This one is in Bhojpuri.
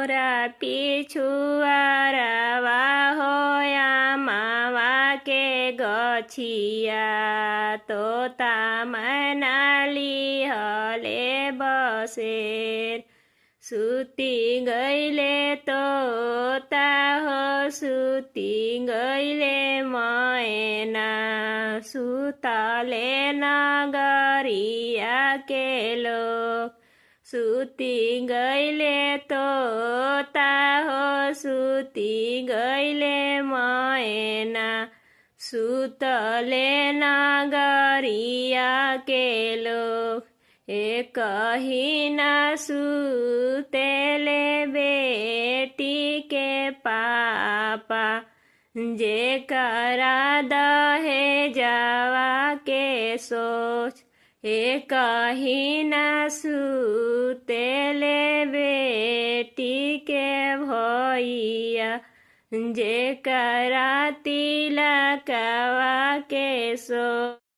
मोरा पिछुआरा होया मावा के गछिया तोता मनाली हले बसेर सूती गईले तोता हो सूती गईले मैना सुतले नगरिया के लोग सूती गईले तोता हो सूती गईले मैना सुतले नगरिया के लोग एक ही न सुतेले बेटी के पापा जे करा दहे जावा के सोच एक ही न सुतेले बेटी के भैया जे करा तिलकवा के सोच।